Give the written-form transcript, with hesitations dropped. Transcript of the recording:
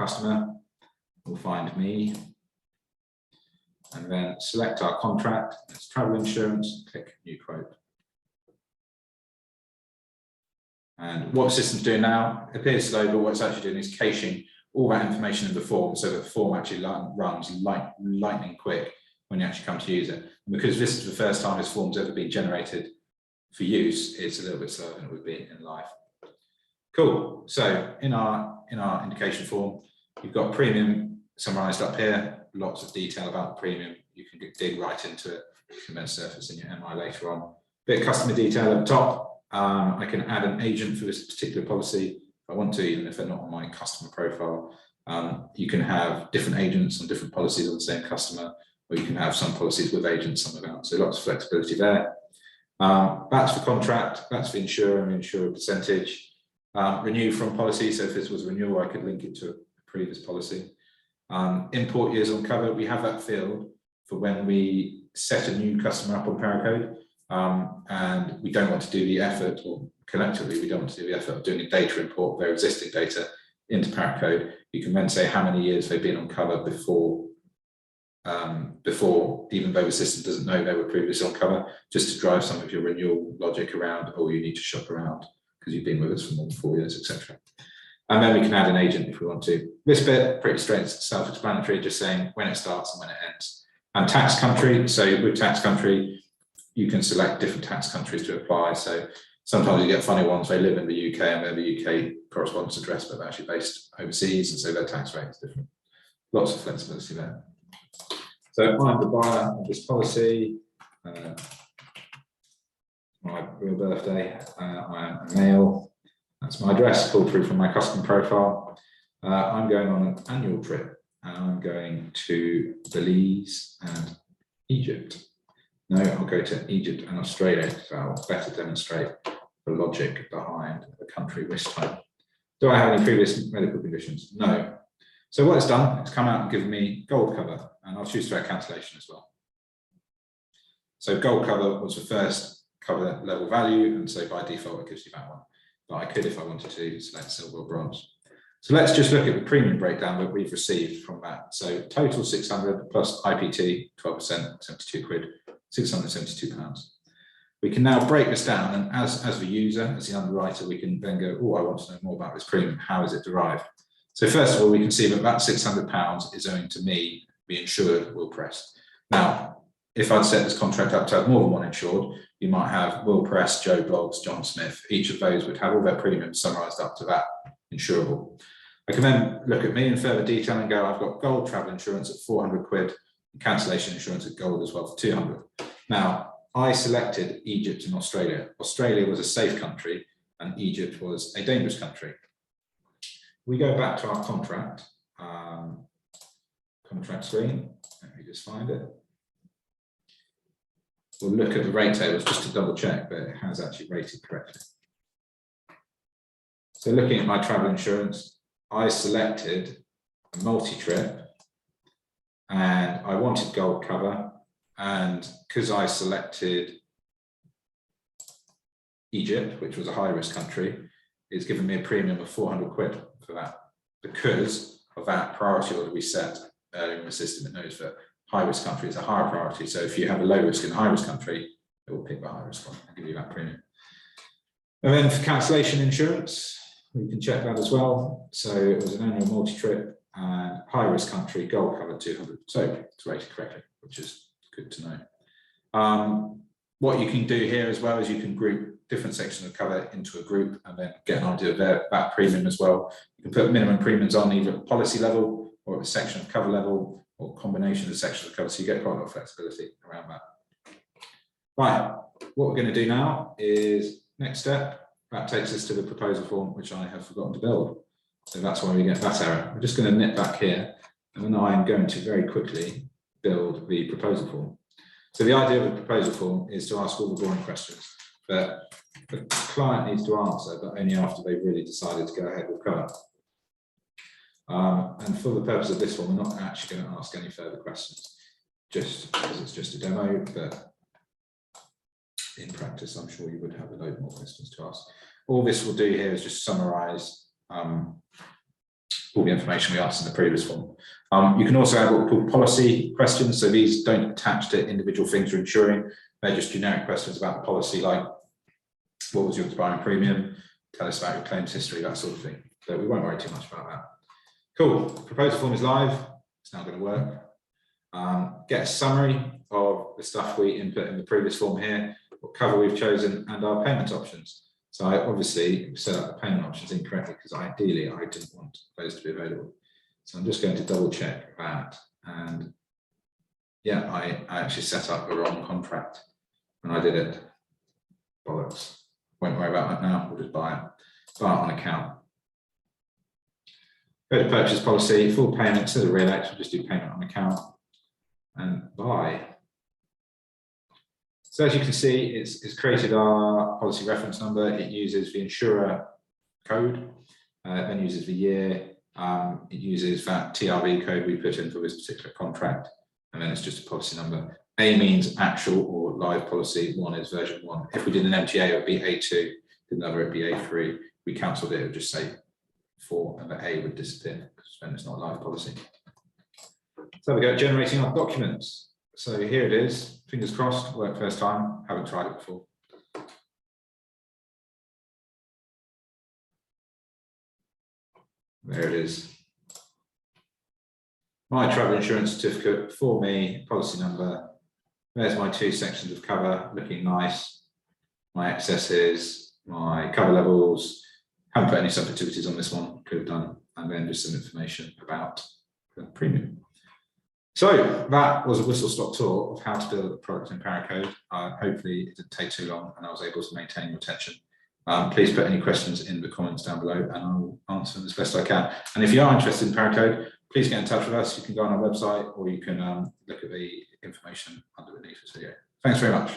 customer, we'll find me, and then select our contract. It's travel insurance, click new quote. And what the system's doing now, it appears slow, but what it's actually doing is caching all that information in the form so that the form actually runs lightning quick when you actually come to use it. And because this is the first time this form's ever been generated for use, it's a little bit slower than it would be in live. Cool. So in our indication form, you've got premium summarized up here, lots of detail about the premium. You can dig right into it. You can then surface in your MI later on. Bit of customer detail at the top. I can add an agent for this particular policy if I want to, even if they're not on my customer profile. You can have different agents on different policies on the same customer, or you can have some policies with agents, some without. So lots of flexibility there. That's the contract, that's the insurer and the insurer percentage. Renew from policy, so if this was a renewal, I could link it to a previous policy. Import years on cover, we have that field for when we set a new customer up on ParaCode, and we don't want to do the effort, or collectively we don't want to do the effort of doing a data import of their existing data into ParaCode. You can then say how many years they've been on cover before, even though the system doesn't know they were previously on cover, just to drive some of your renewal logic around, or you need to shop around because you've been with us for more than 4 years, etc. And then we can add an agent if we want to. This bit, pretty straight, self-explanatory, just saying when it starts and when it ends. And tax country, so with tax country, you can select different tax countries to apply. So sometimes you get funny ones, they live in the UK and they're the UK correspondence address, but they're actually based overseas, and so their tax rate is different. Lots of flexibility there. So I'm the buyer of this policy. My real birthday, I am a male. That's my address, pulled through from my customer profile. I'm going on an annual trip, and I'm going to Belize and Egypt. No, I'll go to Egypt and Australia, so I'll better demonstrate the logic behind the country this time. Do I have any previous medical conditions? No. So what it's done, it's come out and given me gold cover, and I'll choose threat cancellation as well. So gold cover was the first cover level value, and so by default it gives you that one. But I could, if I wanted to, select silver or bronze. So let's just look at the premium breakdown that we've received from that. So total 600 plus IPT, 12%, 72 quid, £672. We can now break this down, and as the user, as the underwriter, we can then go, oh, I want to know more about this premium. How is it derived? So first of all, we can see that that £600 is owing to me, the insured, Will Prest. Now, if I'd set this contract up to have more than one insured, you might have Will Prest, Joe Bloggs, John Smith. Each of those would have all their premiums summarised up to that insurable. I can then look at me in further detail and go, I've got gold travel insurance at 400 quid, and cancellation insurance at gold as well for 200. Now, I selected Egypt and Australia. Australia was a safe country and Egypt was a dangerous country. We go back to our contract, contract screen. Let me just find it. We'll look at the rate tables just to double check that it has actually rated correctly. So looking at my travel insurance, I selected a multi-trip and I wanted gold cover, and because I selected Egypt, which was a high-risk country, it's given me a premium of 400 quid for that because of that priority order we set earlier in the system. It knows that high-risk country is a higher priority. So if you have a low risk in a high-risk country, it will pick the high-risk one and give you that premium. And then for cancellation insurance, we can check that as well. So it was an annual multi-trip and high-risk country, gold cover 200. So it's rated correctly, which is good to know. What you can do here as well is you can group different sections of cover into a group and then get an idea of that premium as well. You can put minimum premiums on either at the policy level or at the section of cover level, or combination of the sections of cover, so you get quite a lot of flexibility around that. Right, what we're going to do now is, next step, that takes us to the proposal form, which I have forgotten to build. So that's why we get that error. We're just going to nip back here, and then I'm going to very quickly build the proposal form. So the idea of the proposal form is to ask all the boring questions that the client needs to answer, but only after they've really decided to go ahead with cover. And for the purpose of this one, we're not actually going to ask any further questions, just because it's just a demo, but in practice, I'm sure you would have a load more questions to ask. All this will do here is just summarize all the information we asked in the previous form. You can also have what we call policy questions. So these don't attach to individual things you're insuring. They're just generic questions about the policy, like what was your expiring premium? Tell us about your claims history, that sort of thing. So we won't worry too much about that. Cool. Proposal form is live. It's now going to work. Get a summary of the stuff we input in the previous form here, what cover we've chosen, and our payment options. So I obviously set up the payment options incorrectly because ideally I didn't want those to be available. So I'm just going to double check that. And yeah, I actually set up the wrong contract when I did it. Bollocks. Won't worry about that now. We'll just buy it. Buy it on account. Go to purchase policy, full payment, instead of real X, we'll just do payment on account and buy. So as you can see, it's created our policy reference number. It uses the insurer code, then uses the year. It uses that TRV code we put in for this particular contract, and then it's just a policy number. A means actual or live policy. 1 is version 1. If we did an MTA, it would be A2. Did another, it would be A3. We cancelled it, it would just say 4, and the A would disappear because then it's not a live policy. So there we go, generating our documents. So here it is. Fingers crossed, worked first time. Haven't tried it before. There it is. My travel insurance certificate for me, policy number. There's my 2 sections of cover, looking nice. My excesses, my cover levels. Haven't put any sensitivities on this one, could have done, and then just some information about the premium. So that was a whistle-stop tour of how to build a product in ParaCode. Hopefully it didn't take too long and I was able to maintain your attention. Please put any questions in the comments down below and I'll answer them as best I can. And if you are interested in ParaCode, please get in touch with us. You can go on our website or you can look at the information underneath this video. Thanks very much.